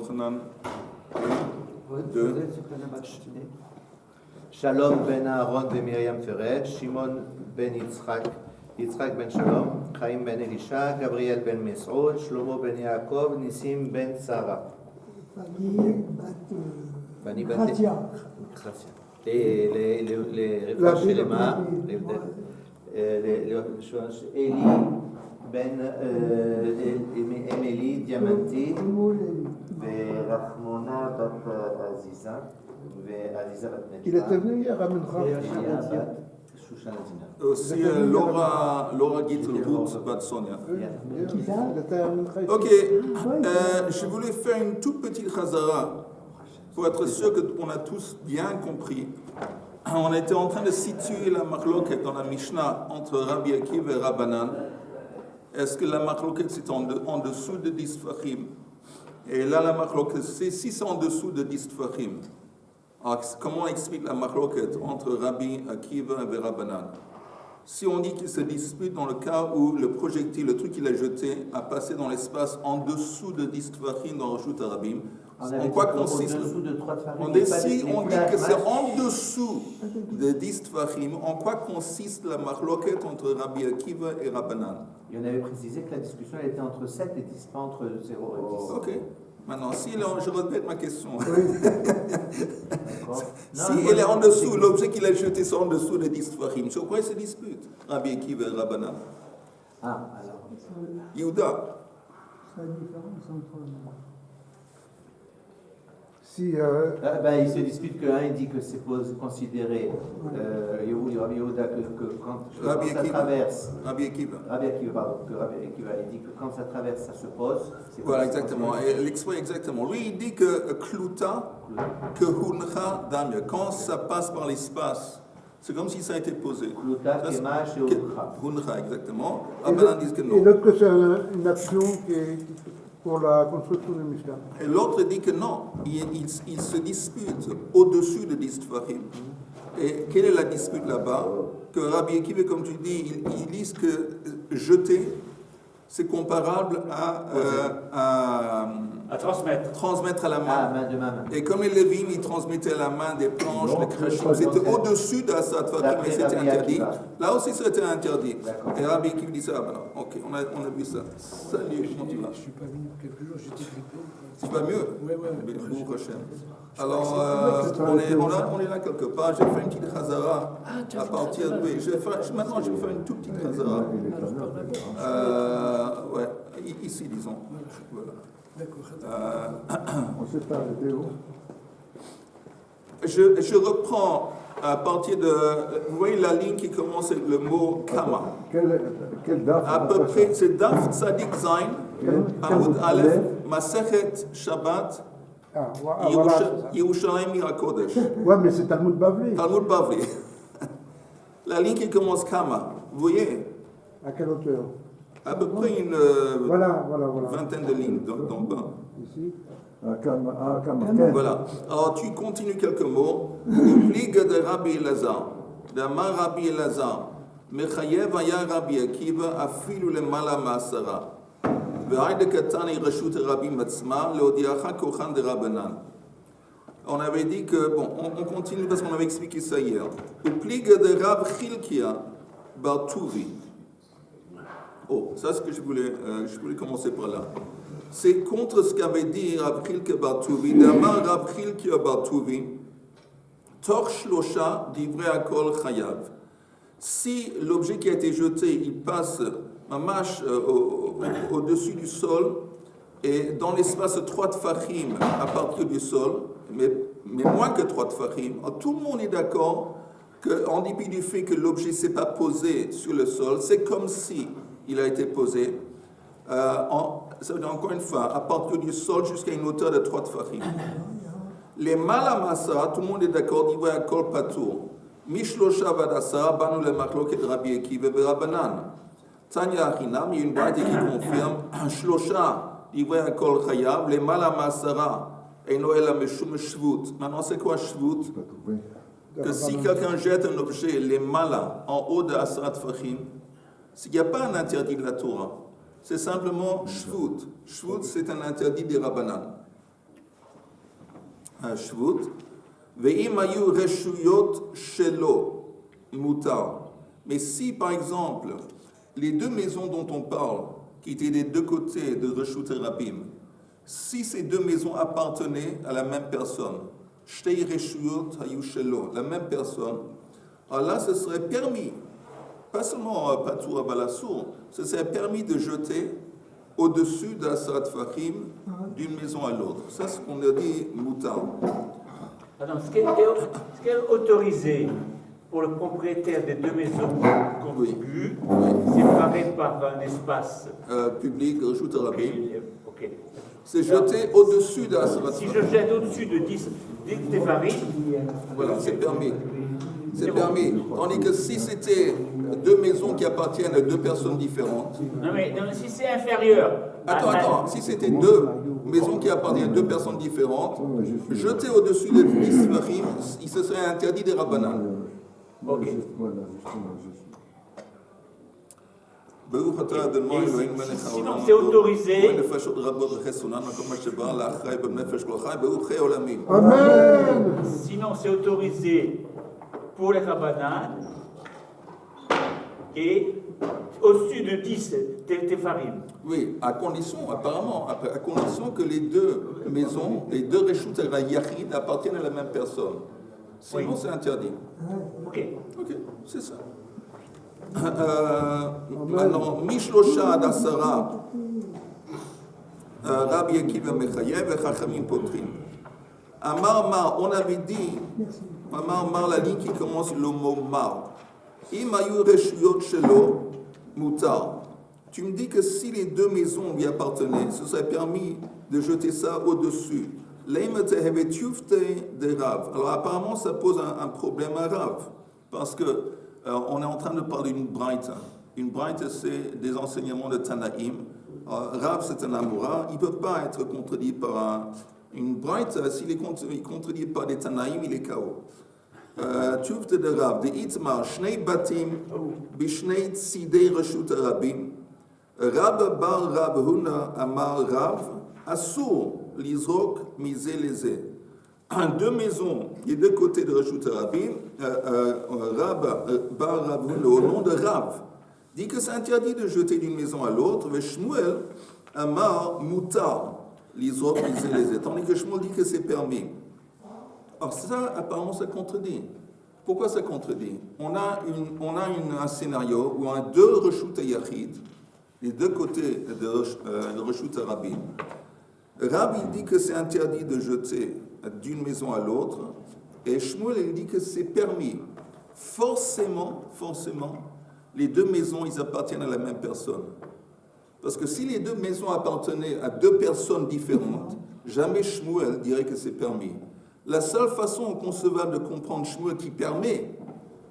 Yochanan 2. Shalom ben Aaron ben Miriam Feret, Shimon ben Yitzhak, Yitzhak ben Shalom, Chaim ben Elisha, Gabriel ben Mes'ud, Shlomo ben Yaakov, Nissim ben Sarah. Bani bat Gracia. Les références chez les mains, Eli ben Emily Diamanti, ורחמונה בת עזיזה, ועזיזה בת נטלה. Il était venu hier à Mincha. Aussi Laura Gittelrout bat Sonia. Il était à Mincha. Ok, je voulais faire une toute petite chazara pour être sûr qu'on a tous bien compris. On était en train de situer la machloket dans la Mishnah entre Rabbi Akiva et Rabbanan. Est-ce que la machloket c'est en dessous de 10 tfachim? Et là, la machloket, c'est si c'est en dessous de 10 tfachim. Alors, comment on explique la machloket entre Rabbi Akiva et Rabbanan? Si on dit qu'il se dispute dans le cas où le projectile, le truc qu'il a jeté, a passé dans l'espace en dessous de 10 tfachim dans Rashut Arabim, en quoi consiste on dit que c'est en dessous de 10 tfachim, en quoi consiste la machloket entre Rabbi Akiva et Rabbanan? Et on avait précisé que la discussion elle était entre 7 et 10, pas entre 0 et 10. Ok. Maintenant, si je répète ma question. Si Non, elle est en dessous, l'objet qu'il a jeté c'est en dessous de 10 tfachim, sur quoi il se dispute? Rabbi Akiva et Rabbanan. Ah, alors. Yehuda. C'est la différence entre. Si. Il se dispute qu'un il dit que c'est considéré Yehuda que quand ça traverse. Rabbi Akiva. Rabbi Akiva, il dit que quand ça traverse, ça se pose. Voilà, exactement. Et l'exploit exactement. Lui, il dit que Kluta, que Huncha Damya, quand ça passe par l'espace, c'est comme si ça a été posé. Kluta, Kemash et Huncha. Huncha, exactement. Rabbanan disent que non. Et l'autre, que c'est une action qui est pour la construction du Mishkan. Et l'autre dit que non, il se dispute au-dessus de 10 tfachim. Et quelle est la dispute là-bas? Que Rabbi Akiva, comme tu dis, ils disent que jeter, c'est comparable à transmettre à la main. Ah, main de main. Et comme les Lévim, ils transmettaient à la main des planches, des crachim, c'était au-dessus de Asad Fatim, mais c'était interdit. Là aussi, c'était interdit. Et Rabbi Akiva dit ça, non, ok, on a vu ça. Salut, comment tu vas? Je suis pas venu quelques jours, j'étais grippé. Tu vas mieux? Oui. Alors, on est là quelque part. J'ai fait une petite chazara à partir de. Maintenant, je vais faire une toute petite chazara. Ici, disons. Voilà. D'accord. On s'est arrêté où? Je reprends à partir de. Vous voyez la ligne qui commence avec le mot Kama. Quel daf? À peu près, c'est Daf Tzadik Zain, Amoud Aleph, Masechet Shabbat, Yerushalayim Irakodesh. Ouais, mais c'est Talmud Bavli. Talmud Bavli. La ligne qui commence Kama, vous voyez? À quelle hauteur? À peu près une voilà. vingtaine de lignes dans le bas. Ici. Voilà. Alors tu continues quelques mots. Pligue de Rabbi Elazar. D'Amar Rabbi Elazar. Mechayev aya Rabbi Akiva afilu lemala ma'asara. Ve'ayde katani reshut Rabbi Matzma leodiacha kochan de Rabbanan. On avait dit que, bon, on continue parce qu'on avait expliqué ça hier. Pligue de Rab Chilkia bar Tuvi. Oh, ça c'est ce que je voulais commencer par là. C'est contre ce qu'avait dit Rab Chilkia bar Tuvi. D'Amar Rab Chilkia bar Tuvi. Tor shlosha divrei akol chayav. Si l'objet qui a été jeté, il passe mamash au-dessus du sol et dans l'espace 3 tfachim à partir du sol, mais moins que 3 tfachim, tout le monde est d'accord qu'en dépit du fait que l'objet ne s'est pas posé sur le sol, c'est comme si il a été posé, ça veut dire encore une fois, à partir du sol jusqu'à une hauteur de 3 tfachim. Les malamasa, tout le monde est d'accord, divrei akol patour. Mishlosha vadasa, banu le machloket Rabbi Akiva ve Rabbanan. Tanya Achinam, il y a une braïta qui confirme, Shlosha, divrei akol chayav, les malamasara, et Noël a meshum shvut. Maintenant, c'est quoi shvut? Que si quelqu'un jette un objet, les malas, en haut de Asrat Fachim, il n'y a pas un interdit de la Torah. C'est simplement shvut. Shvut, c'est un interdit des Rabbanan. Shvut. Ve'im hayu reshuyot shelo mutar. Mais si, par exemple, les deux maisons dont on parle, qui étaient des deux côtés de Reshut Rabim, si ces deux maisons appartenaient à la même personne, Shtei Reshuyot hayu shelo, la même personne, alors là, ce serait permis, pas seulement Patur Abalassour, ce serait permis de jeter au-dessus de la Sarat Fahim d'une maison à l'autre. Ça, c'est ce qu'on a dit Moutar. Pardon, ce qui est autorisé pour le propriétaire des deux maisons contiguës, séparées par un espace Public, Reshut Rabim, ok. c'est jeter au-dessus de la Sarat Si Fahim. je jette au-dessus de 10 Tefarim, Voilà, c'est permis. C'est permis. Tandis que si c'était deux maisons qui appartiennent à deux personnes différentes. non mais si c'est inférieur. Attends, si c'était deux maisons qui appartiennent à deux personnes différentes, jeter au-dessus de 10 Fahim, il se serait interdit des Rabbanan. Ok. Sinon, c'est autorisé. Amen. Sinon, c'est autorisé pour les Rabbanan et au-dessus de 10 Tefarim. Oui, à condition, apparemment, à condition que les deux maisons, les deux Reshut Yachid appartiennent à la même personne. Sinon, Oui. c'est interdit. Ok. Ok, c'est ça. Maintenant, Mishlosha ad Asara, Rabbi Akiva Mechayev et Chachamim Potrim. Amar Mar, on avait dit, Amar Mar, la ligne qui commence le mot Mar. Imayu Reshuyot Shelo Mutar. Tu me dis que si les deux maisons lui appartenaient, ce serait permis de jeter ça au-dessus. De Rav. Alors apparemment, ça pose un problème à Rav, parce que on est en train de parler d'une braïta. Une braïta, c'est des enseignements de Tanaïm. Rav, c'est un Amoura. Il ne peut pas être contredit par une braïta. S'il est contredit par des Tanaïm, il est KO. Tufte de Rav, de Itmar, Shnei Batim, Bishnei Tzidei Reshut Rabim, Rab Bar Rab Huna Amar Rav, Assur Lizrok Misé Lezé. Deux maisons, les deux côtés de Reshut Rabim, Rab Bar Rab Huna, au nom de Rav, dit que c'est interdit de jeter d'une maison à l'autre, mais Shmuel Amar Mutar Lizrok Misé Lezé. Tandis que Shmuel dit que c'est permis. Alors ça, apparemment, ça contredit. Pourquoi ça contredit? On a un scénario où on a deux Reshut Yachid, les deux côtés de Reshut Rabim. Rab, il dit que c'est interdit de jeter d'une maison à l'autre, et Shmuel, il dit que c'est permis. Forcément, les deux maisons, ils appartiennent à la même personne. Parce que si les deux maisons appartenaient à deux personnes différentes, jamais Shmuel dirait que c'est permis. La seule façon concevable de comprendre Shmuel qui permet,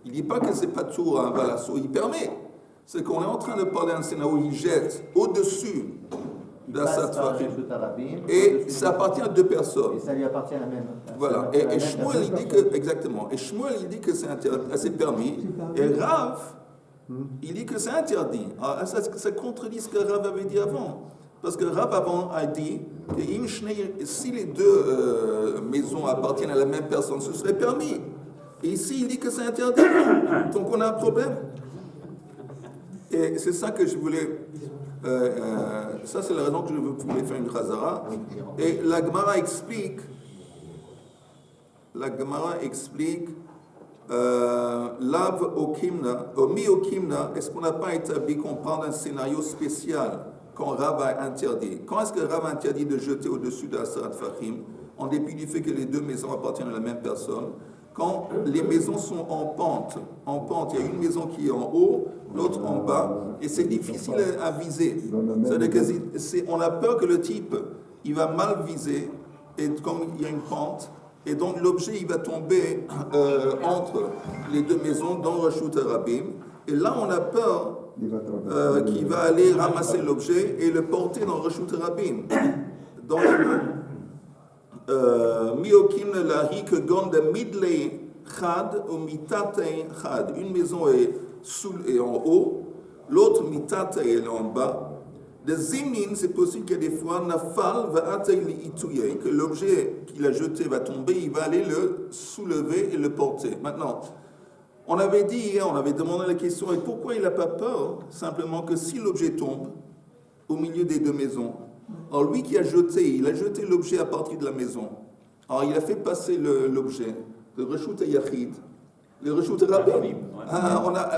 il ne dit pas que c'est pas tout un balasso, il permet. C'est qu'on est en train de parler d'un scénario où il jette au-dessus de la Satvarim. Et ça appartient à deux personnes. Et ça lui appartient à la même. Voilà. Et Shmuel, il dit que, exactement. Et Shmuel, il dit que c'est permis. Et Rav, il dit que c'est interdit. Alors, ça contredit ce que Rav avait dit avant. Parce que Rav avant a dit que si les deux maisons appartiennent à la même personne, ce serait permis. Et ici, il dit que c'est interdit. Donc on a un problème. Et c'est ça que je voulais. Ça, c'est la raison que je voulais faire une Khazara. Et la Gemara explique. Lav okimna, mi okimna, est-ce qu'on n'a pas établi qu'on prend un scénario spécial quand Rav a interdit? Quand est-ce que Rav a interdit de jeter au-dessus de la Sarat Fahim, en dépit du fait que les deux maisons appartiennent à la même personne? Quand les maisons sont en pente, il y a une maison qui est en haut, l'autre en bas, et c'est difficile à viser. C'est-à-dire qu'on a peur que le type, il va mal viser, et comme il y a une pente, et donc l'objet, il va tomber entre les deux maisons dans Reshut Rabim, et là, on a peur qu'il va aller ramasser l'objet et le porter dans Reshut Rabim. Donc, Miokim lahi que gonde midley chad ou mitate chad. Une maison est en haut, l'autre mitate est en bas. De zimnin, c'est possible qu'il y ait des fois, nafal va atteindre ituye, que l'objet qu'il a jeté va tomber, il va aller le soulever et le porter. Maintenant, on avait dit hier, on avait demandé la question, et pourquoi il n'a pas peur? Simplement que si l'objet tombe au milieu des deux maisons, alors lui qui a jeté, il a jeté l'objet à partir de la maison. Alors il a fait passer l'objet de Reshut Yachid, le Reshut Rabim.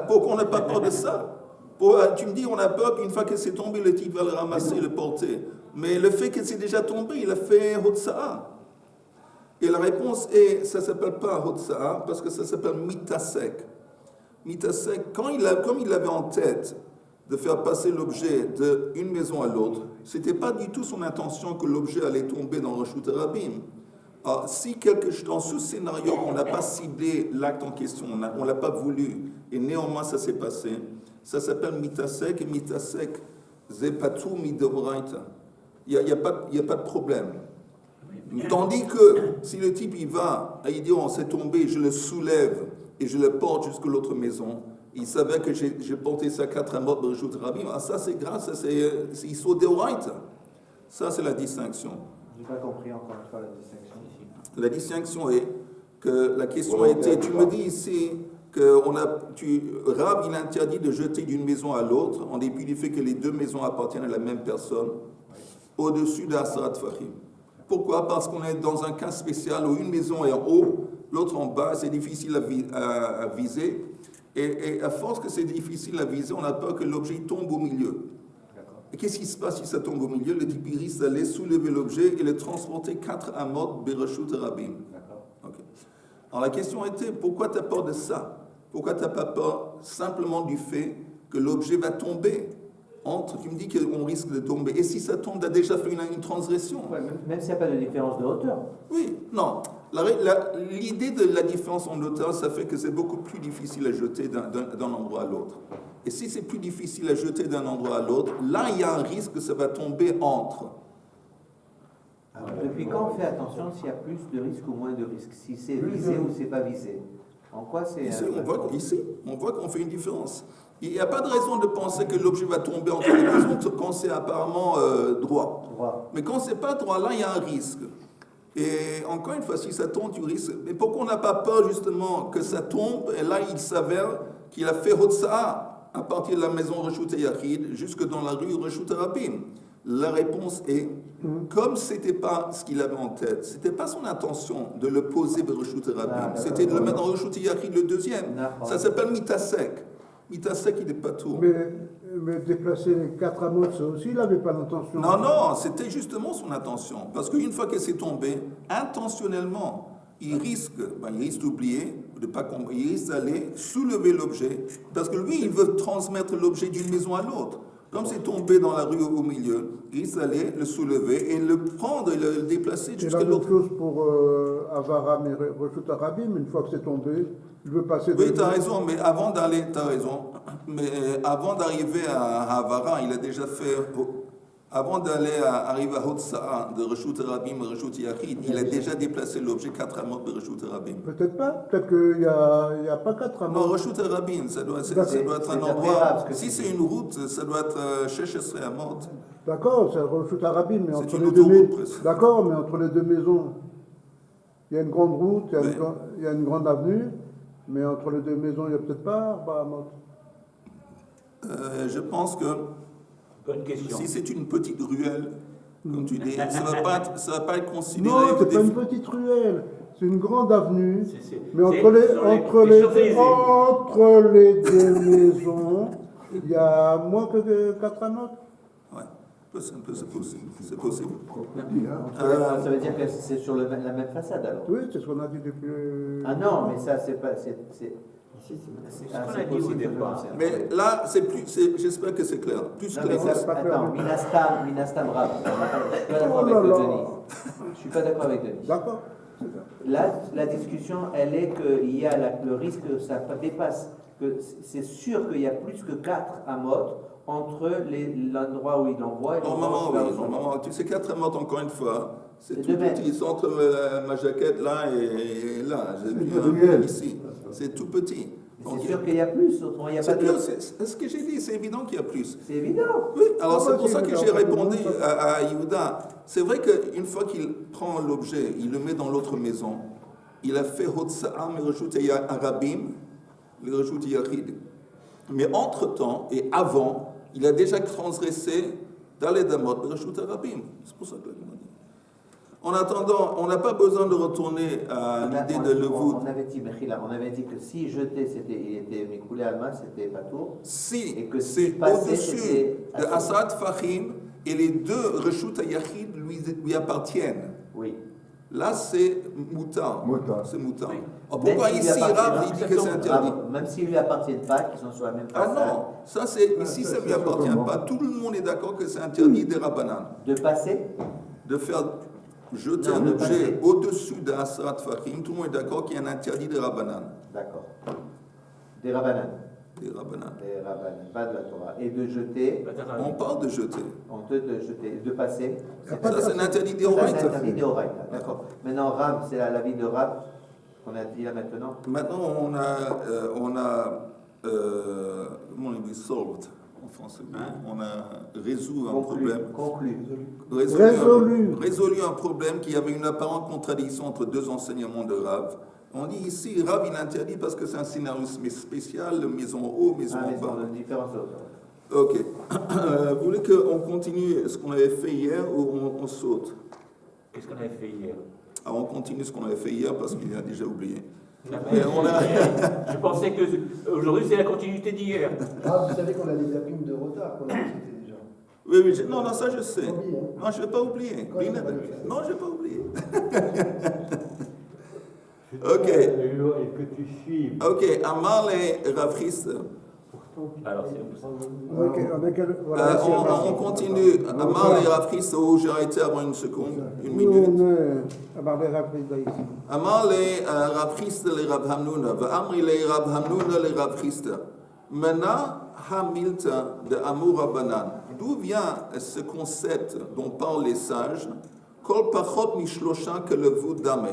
Pourquoi on n'a pas peur de ça? Tu me dis, on a peur qu'une fois que c'est tombé, le type va le ramasser et le porter. Mais le fait que c'est déjà tombé, il a fait Hotsa'a. Et la réponse est, ça ne s'appelle pas Hotsa'a, parce que ça s'appelle Mitasek. Mitasek, comme il avait en tête de faire passer l'objet d'une maison à l'autre, ce n'était pas du tout son intention que l'objet allait tomber dans Reshut Rabim. Alors, si dans ce scénario, on n'a pas ciblé l'acte en question, on ne l'a pas voulu, et néanmoins ça s'est passé, ça s'appelle mitasek, et mitasek, zepatu midobraita. Il n'y a pas de problème. Tandis que si le type il va, il dit on s'est tombé, je le soulève et je le porte jusqu'à l'autre maison, il savait que j'ai porté ça 4 amot de Reshut Rabim, ça c'est grave, ça c'est Iso Deoraita. Ça c'est la distinction. Je n'ai pas compris encore une fois la distinction ici. La distinction est que la question a été, tu me dis ici que Rav il interdit de jeter d'une maison à l'autre en dépit du fait que les deux maisons appartiennent à la même personne au-dessus d'Asrat Fahim. Pourquoi? Parce qu'on est dans un cas spécial où une maison est en haut, l'autre en bas, c'est difficile à viser. Et à force que c'est difficile à viser, on a peur que l'objet tombe au milieu. Et qu'est-ce qui se passe si ça tombe au milieu? Le type risque d'aller soulever l'objet et le transporter 4 amot Bereshut Rabim. Okay. Alors la question était, pourquoi tu as peur de ça? Pourquoi tu n'as pas peur simplement du fait que l'objet va tomber? Tu me dis qu'on risque de tomber. Et si ça tombe, tu as déjà fait une transgression. Ouais, même s'il n'y a pas de différence de hauteur. Oui, non. L'idée de la différence en hauteur, ça fait que c'est beaucoup plus difficile à jeter d'un endroit à l'autre. Et si c'est plus difficile à jeter d'un endroit à l'autre, là, il y a un risque que ça va tomber entre. Alors, depuis quand on fait attention s'il y a plus de risque ou moins de risque? Si c'est visé ou c'est pas visé? En quoi c'est... Ici, on voit qu'on fait une différence. Il n'y a pas de raison de penser que l'objet va tomber entre les maisons quand c'est apparemment droit. Mais quand c'est pas droit, là, il y a un risque. Et encore une fois, si ça tombe, tu risques. Mais pourquoi on n'a pas peur justement que ça tombe? Et là, il s'avère qu'il a fait Hotsa'a à partir de la maison Reshut Yachid jusque dans la rue Reshut Rabim. La réponse est, comme ce n'était pas ce qu'il avait en tête, ce n'était pas son intention de le poser vers Reshut Rabim, c'était de le mettre dans Reshut Yachid le deuxième. Ça s'appelle Mitasek. Mitasek, il n'est pas tout. Mais déplacer les 4 amots, ça aussi, il n'avait pas l'intention. Non, c'était justement son intention. Parce qu'une fois que c'est tombé, intentionnellement, il risque d'oublier, il risque d'aller soulever l'objet, parce que lui, il veut transmettre l'objet d'une maison à l'autre. Comme c'est tombé dans la rue au milieu, il risque d'aller le soulever et le prendre et le déplacer jusqu'à l'autre. C'est la même chose pour Avaram et Reshut Rabim, une fois que c'est tombé, il veut passer... Oui, tu as raison, mais avant d'arriver à Havara, il a déjà fait... Avant arriver à Hotsa'a de Reshut Rabim et Reshut Yachid, il a déjà déplacé l'objet 4 amot de Reshut Rabim. Peut-être pas. Peut-être qu'il n'y a pas 4 amot. Non, Reshut Rabim, ça doit être un endroit... Si c'est une route, ça doit être Sheshesre amot. D'accord, c'est Reshut Rabim, mais entre une les deux autoroute, presque. D'accord, mais entre les deux maisons, il y a une grande route, il y a une grande avenue, mais entre les deux maisons, il n'y a peut-être pas 4 amot. Je pense que Bonne question. si c'est une petite ruelle, comme tu dis, ça ne va pas être considéré... Non, c'est pas une petite ruelle, c'est une grande avenue. Mais c'est entre les deux maisons, il y a moins que 4 amot. Ouais, c'est possible. C'est possible. Ça veut dire que c'est sur la même façade alors? Oui, c'est ce qu'on a dit depuis... Ah non, mais ça, c'est pas... C'est ce qu'on a dit au départ. Mais là, j'espère que c'est clair. Plus Non, clair. mais ça, attends, Minastam Rav. Je suis pas d'accord avec Denis. D'accord. Là, la discussion, elle est qu'il y a le risque que ça dépasse, que c'est sûr qu'il y a plus que 4 amotes entre l'endroit où il envoie et l'endroit où il envoie. Normalement, tu sais, 4 amotes, encore une fois, c'est tout 2 mètres. petit. C'est entre ma jaquette là et là. Ici. C'est tout petit. C'est sûr qu'il y a plus, autrement il n'y a pas C'est de... plus, c'est ce que j'ai dit, c'est évident qu'il y a plus. C'est évident. Oui, alors c'est Pourquoi pour ça que c'est j'ai évident? répondu à Yehuda. C'est vrai qu'une fois qu'il prend l'objet, il le met dans l'autre maison, il a fait Hotsa'a, mais rajoute Arabim, il rajoute Yachid. Mais entre-temps et avant, il a déjà transgressé dans les Damot, mais rajoute Arabim. C'est pour ça que je dit. En attendant, on n'a pas besoin de retourner à l'idée de Levoud. On avait dit, Mechila, on avait dit que si jeté, il était Mikoulé Alma, c'était pas tour. Si Et que c'est si passé, au-dessus c'était de Asad Fahim et les deux Reshut Yachid lui appartiennent. Oui. Là, c'est Mouta. Mouta. C'est Mouta. Oui. Alors, pourquoi Même s'il ici, lui appartient- Rav, il dit que c'est interdit? Même s'ils ne lui appartiennent pas, qu'ils sont sur la même Ah façade, non, ça c'est ici, ça ne lui appartient pas. Tout le monde est d'accord que c'est interdit des Rabbanan. de passer, De faire jeter Non, un de objet passer. au-dessus d'Asad Fahim, tout le monde est d'accord qu'il y a un interdit des Rabbanan. d'accord. Des Rabbanan. Des Rabbanan. Des Rabbanan, pas de la Torah. Et de jeter, On parle de jeter. on te de jeter, de passer. Ça, c'est un interdit des Ça, c'est Horaïta. interdit des Horaïta, d'accord. Maintenant, Rav, c'est l'avis de Rav qu'on a dit là maintenant. Maintenant, comment on dit, solved en français. On a résolu un problème. Conclu. Résolu un problème qui avait une apparente contradiction entre deux enseignements de Rav. On dit ici, Rav, il interdit parce que c'est un scénario spécial, maison en haut, maison Ah, mais en c'est bas. une différence d'autre. Ok. Vous voulez qu'on continue ce qu'on avait fait hier ou on saute? Qu'est-ce qu'on avait fait hier? Alors, on continue ce qu'on avait fait hier parce qu'il a déjà oublié. Ah, Mais on a- Je pensais que aujourd'hui c'est la continuité d'hier. Ah, vous savez qu'on a des zappings de retard, qu'on a c'était déjà. Oui, oui, non, ça je sais. Oublié, hein. Non, je ne vais pas oublier. Quand ça va le faire. Non, je ne vais pas oublier. Je Ok. dirais, que tu suives. Ok, Amal et Rafris. Alors c'est On continue. Amal et Rafris, où j'ai arrêté avant une seconde, une minute. On est à Barbara Prida ici. Amal et Rafris les Rav Hamnouna. Amri les Rav Hamnouna les Rafris. Mena Hamilta de Amour Abanan. D'où vient ce concept dont parlent les sages? Kol pachot mishlosha que le vous damé.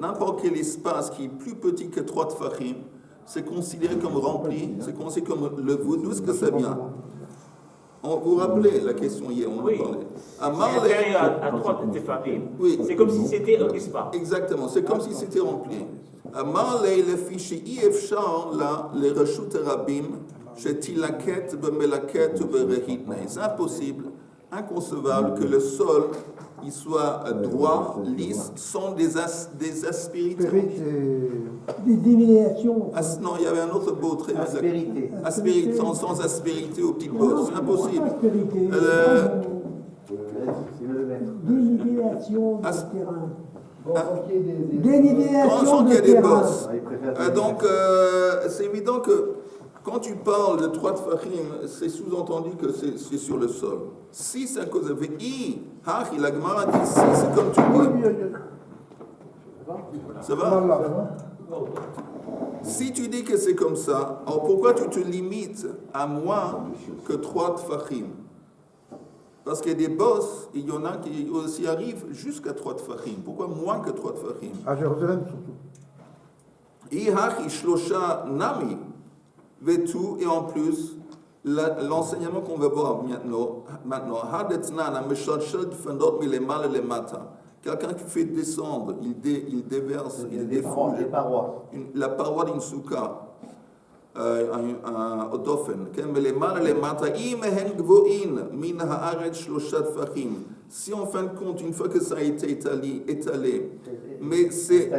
N'importe quel espace qui est plus petit que 3 tfachim, c'est considéré comme rempli, c'est considéré comme le vous. D'où est-ce que ça vient? Vous vous rappelez la question hier, on en Oui. parlait. C'est Amar inférieur à 3 de tes familles. Oui. C'est comme si c'était un espace. Exactement, c'est comme si c'était rempli. Amar le fichi ifshar la le reshut rabim shetilaket bemelaket berehitne. C'est impossible, inconcevable que le sol il soit droit, lisse, sans des aspérités. Des déviations. Non, il y avait un autre mot très Aspérité. Aspérité, sans aspérité aux petites bosses. C'est impossible. Aspérité. C'est le maître. Dénivellation du As- terrain. Bon, sans qu'il y ait des... Dénivellation Sans qu'il y de ait des terrain. bosses. Ah, il préfère Donc, c'est évident que quand tu parles de 3 tfachim, c'est sous-entendu que c'est sur le sol. Si c'est à cause de VI, la Gemara dit si, c'est comme tu dis. Ça va? Si tu dis que c'est comme ça, alors pourquoi tu te limites à moins que 3 tfachim? Parce qu'il y a des bosses, il y en a qui aussi arrivent jusqu'à 3 tfachim. Pourquoi moins que 3 tfachim? À Jérusalem surtout. Ihach ishlosha nami vetu, et en plus, l'enseignement qu'on va voir maintenant, hadetnana meshalshel fendot milemal lemata. Quelqu'un qui fait descendre, il déverse, il des défoule parois. la paroi d'une souka, un dofen. Milemal lemata imehen gvoin min haaret shlosha tfachim. Si en fin de compte, une fois que ça a été étalé, mais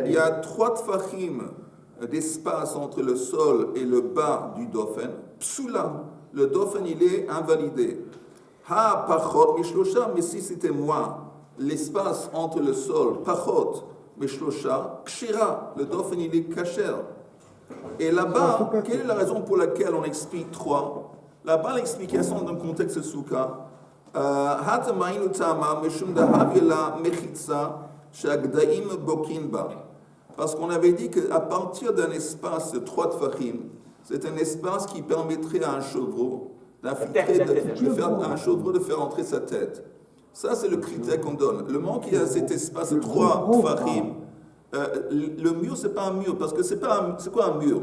il y a 3 tfachim d'espace entre le sol et le bas du dauphin, psula, le dauphin il est invalidé. Ha pachot mishlosha, mais si c'était moins, l'espace entre le sol, pachot mishlosha, kshira, le dauphin il est kasher. Et là-bas, quelle est la raison pour laquelle on explique 3? Là-bas, l'explication d'un contexte souka, hatamainu tama mishum dahavila mechitza shagdaim bokinba. Parce qu'on avait dit qu'à partir d'un espace de 3 tfachim, c'est un espace qui permettrait à un chevreau de faire entrer sa tête. Ça, c'est le critère qu'on donne. Le moment qu'il y a cet espace de 3 tfachim, le mur, c'est pas un mur, parce que c'est quoi un mur?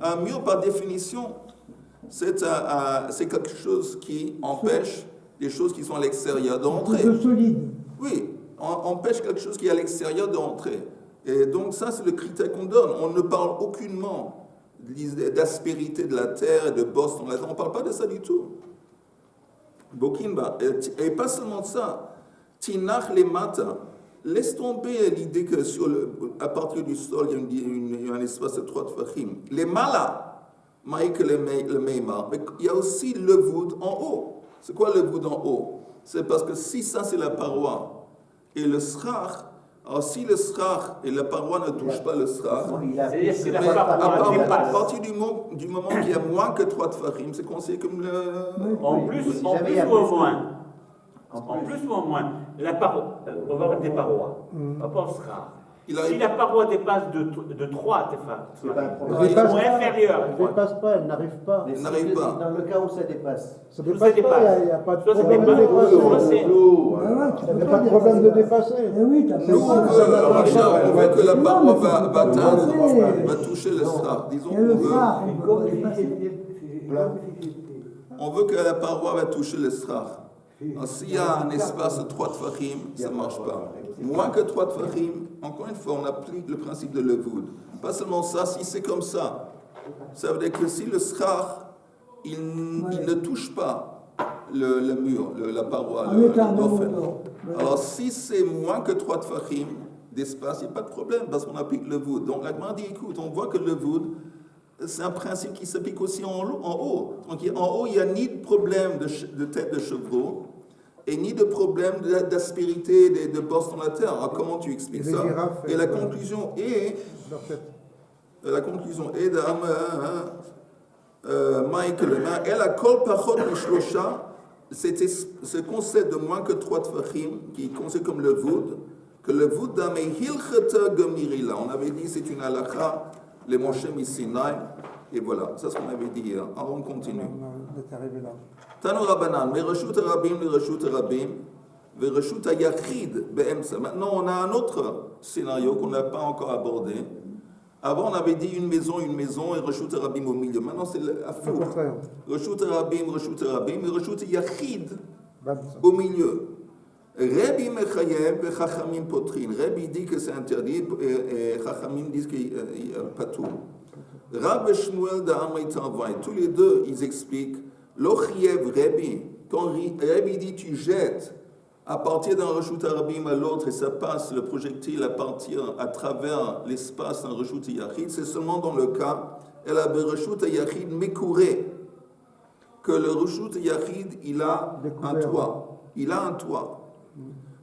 Un mur, par définition, c'est quelque chose qui empêche des choses qui sont à l'extérieur d'entrer. De solide. Oui, empêche quelque chose qui est à l'extérieur d'entrer. Et donc ça, c'est le critère qu'on donne. On ne parle aucunement d'aspérité de la terre et de bosse dans la terre. On ne parle pas de ça du tout. Bokinba. Et pas seulement ça. Tinach les mata. Laisse tomber l'idée que à partir du sol, il y a un espace de 3 tfachim. Les malas, maïk le meima. Mais il y a aussi le voûte en haut. C'est quoi le voûte en haut? C'est parce que si ça c'est la paroi et le srach, alors si le srach et la paroi ne touchent pas le srach, C'est la mais paroi à dépasse. partir du moment qu'il y a moins que 3 tfachim, c'est considéré comme le... En plus ou en moins? En plus ou en moins? La paroi, on va avoir des parois. On pensera. Si la paroi dépasse de 3 C'est pas un problème. Elle dépasse ou pas, inférieure. elle dépasse pas, elle n'arrive pas. Mais n'arrive c'est pas. dans le cas où ça dépasse. Ça Tout dépasse ça pas, dépasse. il n'y a pas de Soit ça problème de dépasse, dépasser. soit c'est- Ah ouais, tu Il peux n'y a pas pas de problème de dépasser. dépasser. Eh oui, t'as Nous, pas on veut que la paroi Non, mais va faut pas atteindre, dépasser. va toucher le srach. Disons Il y a le qu'on veut... phare, on peut dépasser. On veut que la paroi va toucher le srach. Alors, s'il y a un espace de 3 tfachim, ça ne marche pas. Moins que 3 tfachim, encore une fois, on applique le principe de levoud. Pas seulement ça, si c'est comme ça, ça veut dire que si le srach, il ne touche pas le mur, la paroi, En étant le dofen. non. Alors, si c'est moins que 3 tfachim d'espace, il n'y a pas de problème parce qu'on applique le voud. Donc, la Gemara dit, écoute, on voit que le voud, c'est un principe qui s'applique aussi en haut. Donc, en haut, il n'y a ni de problème de tête de chevreau et ni de problème d'aspérité, de bosse dans la terre. Alors, comment tu expliques Et les ça? girafes, Et la conclusion est... Leur tête. La conclusion est Michael, elle a kol pachot mishlosha, c'était ce concept de moins que 3 tfachim, qui est considéré comme le voud, que le voud d'Ame hilcheta gemirila. On avait dit c'est une halakha, les Moshe Sinai, et voilà, ça c'est ce qu'on avait dit hier. Alors on continue. On est arrivé là. Tanu Rabbanan, Mereshut Rabim, Mereshut Rabim, Vereshut Yachid, Be'emsa. Maintenant on a un autre scénario qu'on n'a pas encore abordé. Avant, on avait dit une maison, et Reshut Rabim au milieu. Maintenant, c'est à Le fou. contraire. Reshut Rabim, et Reshut Yachid Bam. au milieu. Rabbi Mechayev et Chachamim Potrin. Rabbi dit que c'est interdit et Chachamim disent qu'il n'y a pas tout. Rab et Shmuel d'Amrit Tavai, tous les deux, ils expliquent L'Ochiev Rabbi, quand Rabbi dit tu jettes à partir d'un Reshut Rabim à l'autre et ça passe le projectile à travers l'espace d'un Reshut Yachid, c'est seulement dans le cas elle a Reshut Yachid Mekouré, que le Reshut Yachid il a un toit. Il a un toit.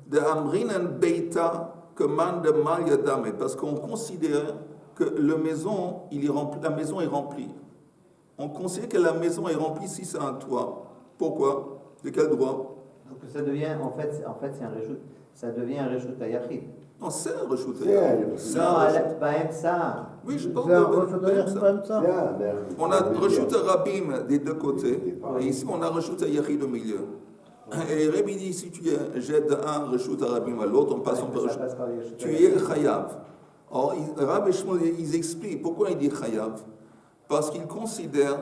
De Amrinan Beita, que man de Mal Yadame, parce qu'on considère que la maison est remplie. On considère que la maison est remplie si c'est un toit. Pourquoi? De quel droit? Donc ça devient, en fait c'est un reshut. Ça devient un reshut ayachid. Non, c'est un Reshut C'est Yachid. un- C'est Non, un elle Reshut. est pas ça. Oui, je parle C'est un de Reshut Yachid, Be'emsa. comme ça. On a Reshut Rabim des deux côtés, et ici on a Reshut Yachid au milieu. Et Rabbi dit, si tu jettes d'un Reshut Rabim à l'autre, on passe en Ça Reshut. passe par les reshut Tu ayachid. es Chayav. Or, Rab et Shmuel, ils expliquent pourquoi il dit Chayav. Parce qu'ils considèrent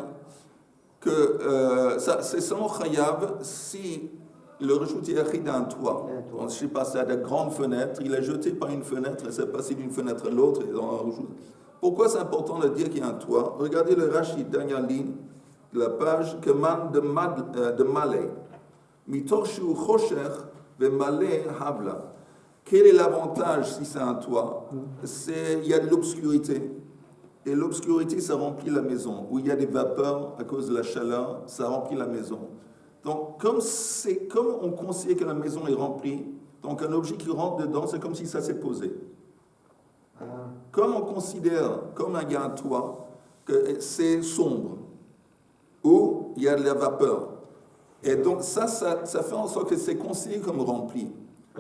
que c'est seulement Chayav si le Reshut Yachid a un toit. On ne sait pas, ça a de grandes fenêtres, il a jeté par une fenêtre et c'est passé d'une fenêtre à l'autre. Pourquoi c'est important de dire qu'il y a un toit? Regardez le Rashi, dernière ligne de la page, que man de Malé. Mitor shu chosher ve malé habla. Quel est l'avantage si c'est un toit? Il y a de l'obscurité. Et l'obscurité, ça remplit la maison. Où il y a des vapeurs à cause de la chaleur, ça remplit la maison. Donc, comme on considère que la maison est remplie, donc un objet qui rentre dedans, c'est comme si ça s'est posé. Comme on considère, comme il y a un toit, que c'est sombre, où il y a de la vapeur. Et donc ça fait en sorte que c'est considéré comme rempli.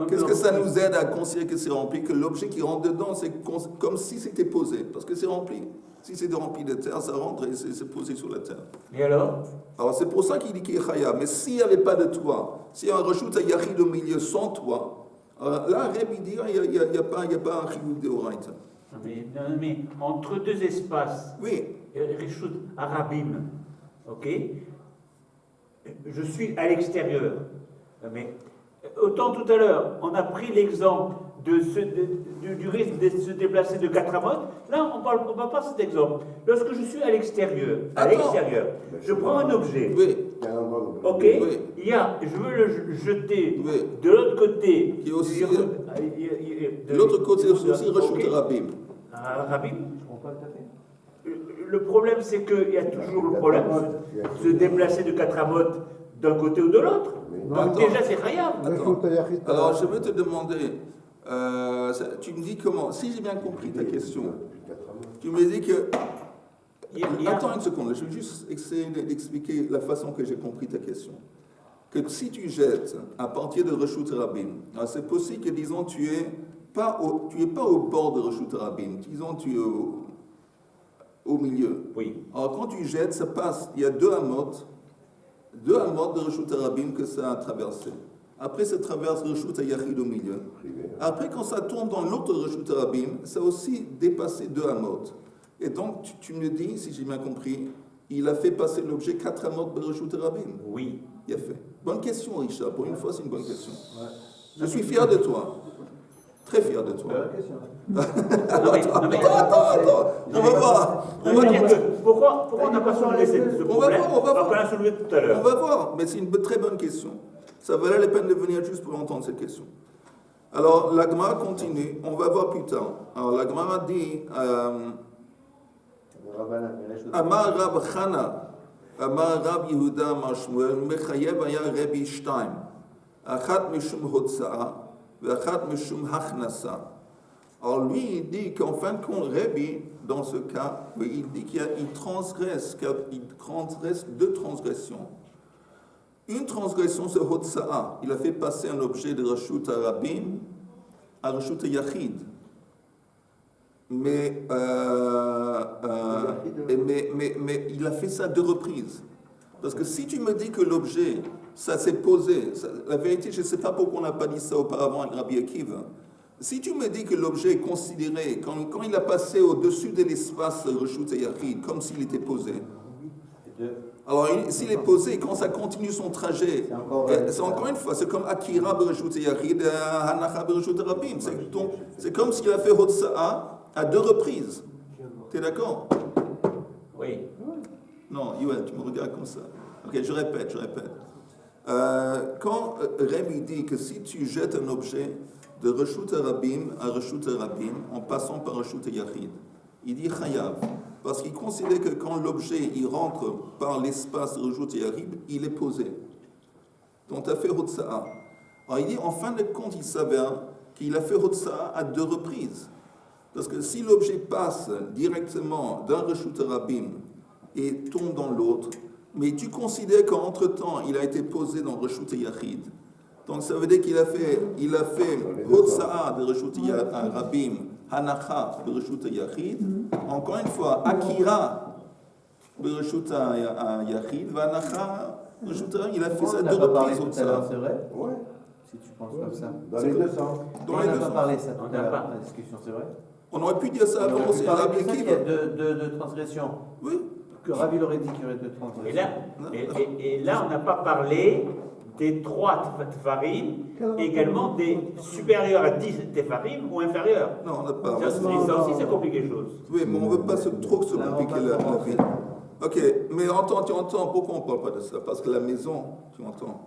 Qu'est-ce que ça nous aide à considérer que c'est rempli? Que l'objet qui rentre dedans, c'est comme si c'était posé, parce que c'est rempli. Si c'est rempli de terre, ça rentre et c'est posé sur la terre. Et alors? Alors c'est pour ça qu'il dit qu'il est Chayav. Mais s'il n'y avait pas de toit, s'il y a un Reshut Yachid au milieu sans toit, là, Rabbi dit il n'y a pas un Chiyuv de Oraita. Mais entre deux espaces, Oui, Rishut Arabim, ok, je suis à l'extérieur. Mais autant tout à l'heure, on a pris l'exemple du risque de se déplacer de 4 amotes. Là, on ne parle pas de cet exemple. Lorsque je suis à l'extérieur, Attends. je prends un objet. oui, Ok, Oui. je veux le jeter Oui. de l'autre côté. Qui est aussi- de l'autre côté c'est aussi Ok. Reshut Rabim. Rabim. Je comprends pas tout à fait. Le problème, c'est qu'il y a toujours le problème de se déplacer de 4 amotes d'un côté ou de l'autre. Donc Attends. déjà, c'est Khayab. Reshut Hayachid, Alors, je veux te demander, tu me dis comment, si j'ai bien compris ta question, tu me dis que... Attends une seconde, je vais juste essayer d'expliquer la façon que j'ai compris ta question. Que si tu jettes à partir de Reshut Rabim, alors c'est possible que, disons, tu es pas au bord de Reshut Rabim, disons, tu es au milieu. Oui. Alors, quand tu jettes, ça passe, il y a deux amotes de Reshut Rabim que ça a traversé. Après, ça traverse Reshut Hayachid au milieu. Après, quand ça tombe dans l'autre Reshut Rabim, ça a aussi dépassé deux amotes. Et donc, tu me dis, si j'ai bien compris, il a fait passer l'objet 4 amotes de Reshut Rabim. Oui. Il a fait. Bonne question, Richard. Pour une fois, c'est une bonne question. Je suis fier de toi. Très fier de toi. Bonne question. Attends. On va voir. Pourquoi on n'a pas soulevé ce problème on va voir. On l'a soulevé tout à On l'heure. va voir. Mais c'est une très bonne question. Ça valait la peine de venir juste pour entendre cette question. Alors, la Gemara continue. On va voir plus tard. Alors, la Gemara dit... Amar Rab Chana, Amar Rab Yehuda, Amar Shmuel, Mechayev היה רבי 2, אחת משום הוצאה ואחת משום הכנסה. Alors lui, il dit qu'en fin de compte, Rabbi, dans ce cas, il dit qu'il transgresse deux transgressions. Une transgression, c'est Hotsa'a. Il a fait passer un objet de Reshut Rabim à Reshut Yachid. Mais il a fait ça 2 reprises. Parce que si tu me dis que l'objet, ça s'est posé, la vérité, je ne sais pas pourquoi on n'a pas dit ça auparavant avec Rabbi Akiva. Si tu me dis que l'objet est considéré, quand il a passé au-dessus de l'espace Reshut Yachid, comme s'il était posé, alors s'il est posé, quand ça continue son trajet, c'est encore une fois, c'est comme Akira Bereshut Yachid, Hanacha Bereshut Rabim. C'est comme s'il a fait Hotsa'a à 2 reprises. Tu es d'accord? Oui. Non, Yoel, tu me regardes comme ça. Ok, je répète. Quand Rabbi dit que si tu jettes un objet de Reshut Rabim à Reshut Rabim, en passant par Reshut Yachid, il dit Chayav, parce qu'il considère que quand l'objet il rentre par l'espace Reshut Yachid, il est posé. Donc tu as fait Hotsa'a. Alors il dit, en fin de compte, il s'avère qu'il a fait Hotsa'a à 2 reprises. Parce que si l'objet passe directement d'un Reshut Rabim et tombe dans l'autre, mais tu considères qu'entre-temps, il a été posé dans Reshut Yachid. Donc ça veut dire qu'il a fait Hotsa'a de Reshut Rabim, Hanacha de Reshut Yachid. Encore une fois, Akira de Reshut Yachid, Hanacha de Reshut Rabim. Il a fait ça 2 reprises. Tout à l'heure, c'est vrai? Ouais, Si tu penses comme ça. dans les deux sens. Dans On les n'a deux pas sens. parlé ça tout On à n'a l'heure, pas. la discussion, c'est vrai? On aurait pu dire ça On avant, aurait pu c'est parler Rabbi de ça, qu'il y Akiva. a deux transgressions. Oui. Que Rabbi l'aurait dit qu'il y aurait 2 Et transgressions. là, et là, on n'a pas parlé des 3 tefarim, également des supérieurs à 10 tefarim ou inférieurs. Non, on n'a pas. Ça aussi, ça complique les choses. Oui, mais on ne veut pas trop se compliquer la vie. Ok, mais tu entends pourquoi on ne parle pas de ça? Parce que la maison, tu entends,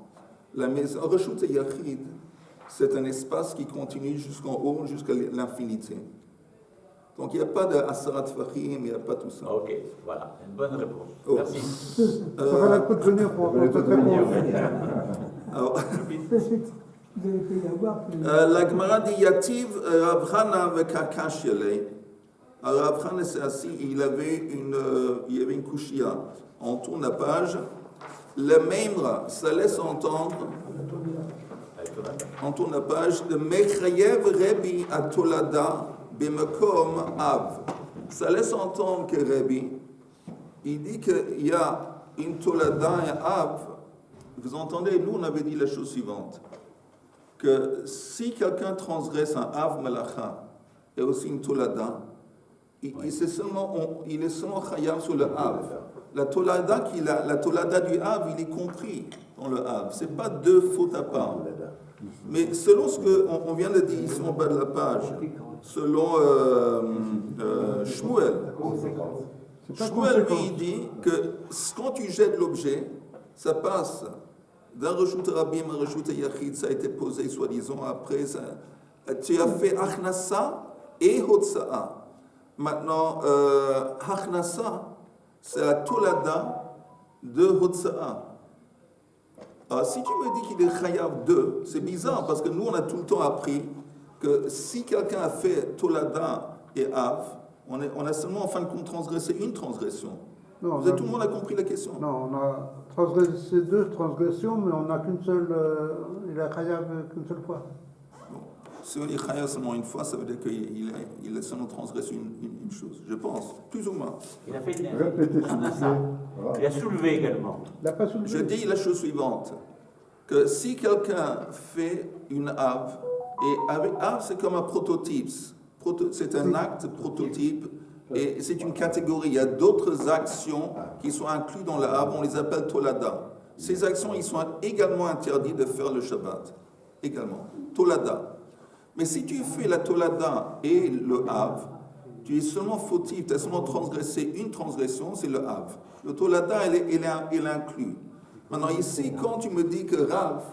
la maison, Reshut Yachid, c'est un espace qui continue jusqu'en haut, jusqu'à l'infinité. Donc il n'y a pas de Asarat Fahim, il n'y a pas tout ça. Ok, voilà, une bonne réponse. Oh. Merci. Ça va la coup de venir pour apprendre cette réponse. Alors, Vous avez fait l'avoir. la Gemara dit Yativ Rav Chana v'Kakash Yalei. Rav Chana s'est assis, il y avait une kushia. On tourne la page. Le Memra, ça laisse entendre. On tourne la page. De Mechayev Rebi Atolada Bemekom Av. Ça laisse entendre que Rebi, il dit qu'il y a une Tolada et Av. Vous entendez, nous on avait dit la chose suivante, que si quelqu'un transgresse un Av Malacha et aussi une Tolada, il est seulement chayav sur le Av. La tolada du Av, il est compris dans le Av. Ce n'est pas deux fautes à part. Mais selon ce qu'on vient de dire ici en bas de la page, selon Shmuel, Shmuel lui il dit que quand tu jettes l'objet, ça passe d'un reshut rabim à un reshut yachid, ça a été posé soi-disant après. Tu as fait achnasa et hotsa'a. Maintenant, achnasa, c'est la tolada de hotsa'a. Alors, si tu me dis qu'il est chayav 2, c'est bizarre parce que nous on a tout le temps appris que si quelqu'un a fait tolada et av, on a seulement en fin de compte transgressé une transgression. Non, Tout le monde a compris la question. Non, on a transgressé 2 transgressions, mais on n'a qu'une seule. Il a chayav qu'une seule fois. Bon. Si on dit chayav seulement une fois, ça veut dire qu'il a seulement transgressé une chose, je pense, plus ou moins. Il a fait Répétez, s'il vous plaît. Il a soulevé également. Il n'a pas soulevé. Je dis la chose suivante, que si quelqu'un fait une Av, et avec Av c'est comme un prototype, c'est un acte prototype, et c'est une catégorie. Il y a d'autres actions qui sont incluses dans la Av, on les appelle Tolada. Ces actions, ils sont également interdits de faire le Shabbat. Également. Tolada. Mais si tu fais la Tolada et le Av, tu es seulement fautif, tu as seulement transgressé une transgression, c'est le Av. Le Tolada, il est inclus. Maintenant, ici, quand tu me dis que Rav,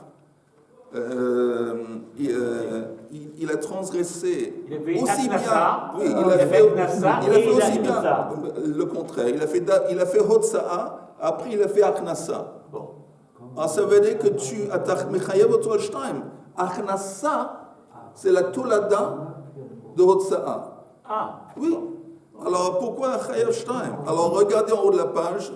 il a transgressé aussi bien, oui, il a fait aussi bien le contraire. Il a fait Hotsa'a, après il a fait Akhnasa. Bon. Alors, ça veut dire que tu as Mechayev Otolstein. Akhnasa, c'est la Tolada de Hotsa'a. Ah. Oui. Alors pourquoi Chayav Shtaim? Alors regardez en haut de la page.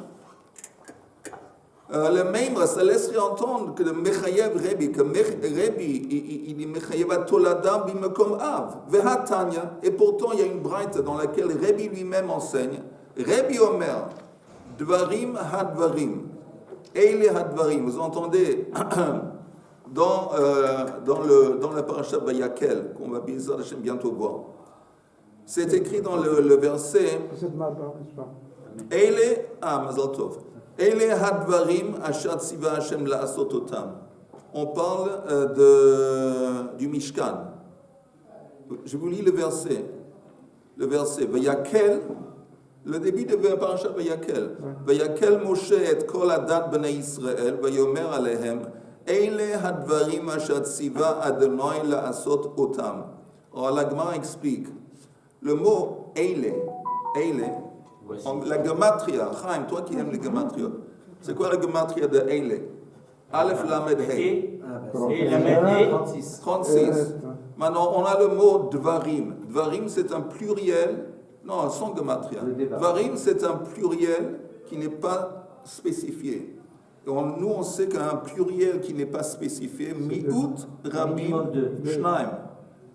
Le Maimra, ça laisserait entendre que le Mechayev Rebi, que Rebi, il est Mechayev à Tolada bimekom Av. Vehatanya, et pourtant il y a une braïta dans laquelle Rebi lui-même enseigne. Rebi Omer, Dvarim Hadvarim, Eile Hadvarim. Vous entendez dans la parasha Vayakel, qu'on va bientôt voir. C'est écrit dans le verset Eile, Mazal Tov. Eile hadvarim asher tziva Hashem la'asot otam. On parle du Mishkan. Je vous lis le verset. Le verset Vayakel, le début de la parasha Vayakel. Vayakel Moshe et kol adat bnei Israël vayomer alehem Eile hadvarim asher tziva Adonai la'asot otam. Alors la Gemara explique. Le mot Eile, la gematria, Chaim, toi qui aimes les gematria, c'est quoi la gematria de Eile? Aleph Lamed Hei. Et Lamed 36. 36. Maintenant, on a le mot Dvarim. Dvarim, c'est un pluriel, non, sans gematria. Dvarim, c'est un pluriel qui n'est pas spécifié. Et nous, on sait qu'un pluriel qui n'est pas spécifié, Mi'ut, Rabim, Shnaim.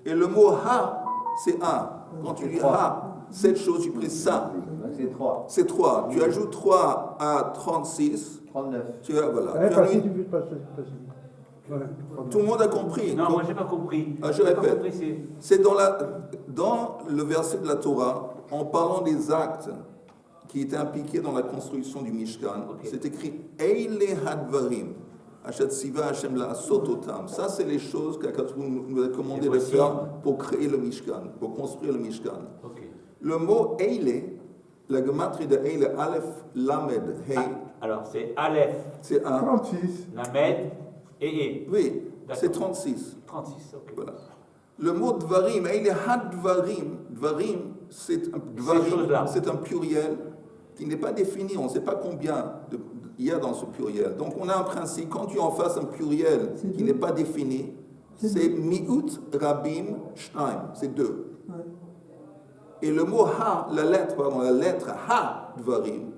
Et le mot Ha, c'est un. Quand tu dis cette chose, tu pries ça. C'est 3. C'est 3. Tu ajoutes 3 à 36. 39. Tu as, voilà. Allez, Tu as passez mis- du but, passez. Voilà. Tout le monde a compris. Non, moi j'ai pas compris. Ah, je J'ai pas répète. compris, C'est dans le verset de la Torah, en parlant des actes qui étaient impliqués dans la construction du Mishkan, c'est écrit Eile Hadvarim. Achat Siva Hashem la Sototam. Ça, c'est les choses qu'Akatou nous a commandé de faire pour créer le Mishkan, pour construire le Mishkan. Ok. Le mot Eile, la gematrie de Eile, Aleph, Lamed, Hei, Alors c'est Aleph, c'est un. 36. Lamed et E. Oui, D'accord. c'est 36. 36, ok. Voilà. Le mot Dvarim, Eile Hadvarim, Dvarim, c'est un pluriel qui n'est pas défini, on ne sait pas combien il y a dans ce pluriel. Donc on a un principe, quand tu en fasses un pluriel qui n'est pas défini, c'est mi'ut rabim shnaim, c'est 2. Ouais. Et le mot ha, la lettre ha dvarim,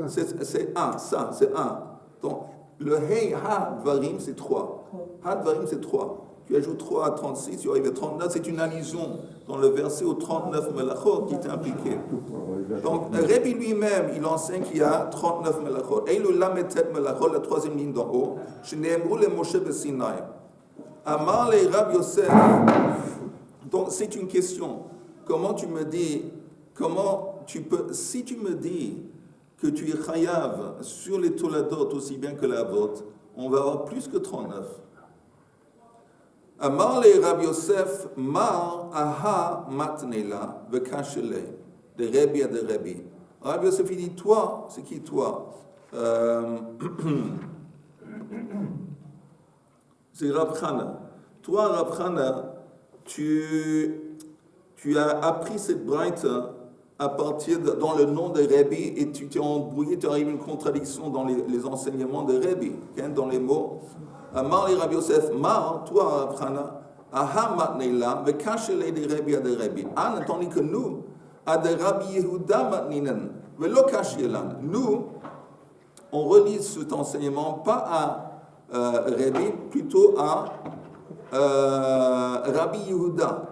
c'est 1, ça, c'est 1. Donc le hey ha dvarim, c'est 3. Ha dvarim, c'est 3. Tu ajoutes 3 à 36, tu arrives à 39, c'est une allusion dans le verset au 39 melachot qui est impliqué. Donc, Rabbi lui-même, il enseigne qu'il y a 39 melachot. Et le lametet melachot, la troisième ligne d'en haut, Shneemru le Moshe Besinaï. Amar le Rab Yosef. Donc, c'est une question. Comment tu me dis comment tu peux, si tu me dis que tu es chayav sur les toladot aussi bien que la vôtre, on va avoir plus que 39. Amar le Rabbi Yosef, mar aha matnela vekashele, de Rabbi à de Rabbi. Rabbi Yosef, il dit, toi, c'est qui toi? C'est Rav Chana. Toi, Rav Chana, tu as appris cette braïta à partir dans le nom de Rabbi et tu t'es embrouillé, tu as eu une contradiction dans les enseignements de Rabbi, dans les mots. Amar le Rabbi Yosef, mar, toi, Rav Chana, aha matnela, vekashele de Rabbi à de Rabbi. Anne, tandis que nous, à de Rabbi Yehuda matninan, velo kashelan. Nous, on relie cet enseignement pas à Rabbi, plutôt à Rabbi Yehuda.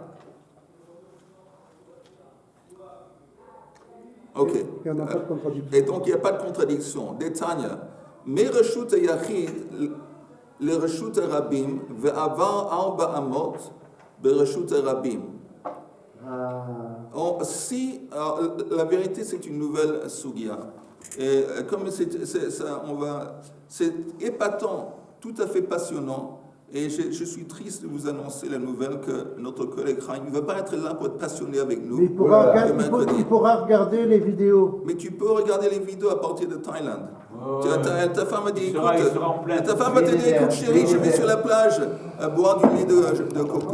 Ok. Il n'y en a pas de contradiction. Et donc il n'y a pas de contradiction. Détagne. Mais reshut yachid, le reshut rabim, ve'avar arba amot, bereshut rabim. Si la vérité c'est une nouvelle sugia. Et comme c'est épatant, tout à fait passionnant, et je suis triste de vous annoncer la nouvelle que notre collègue Chaim ne va pas être là pour être passionné avec nous. Mais il pourra regarder les vidéos. Mais tu peux regarder les vidéos à partir de Thaïlande. Ta femme a dit, écoute, il sera en plein. ta femme va te dire, écoute chérie, je vais sur la plage boire du lait de coco.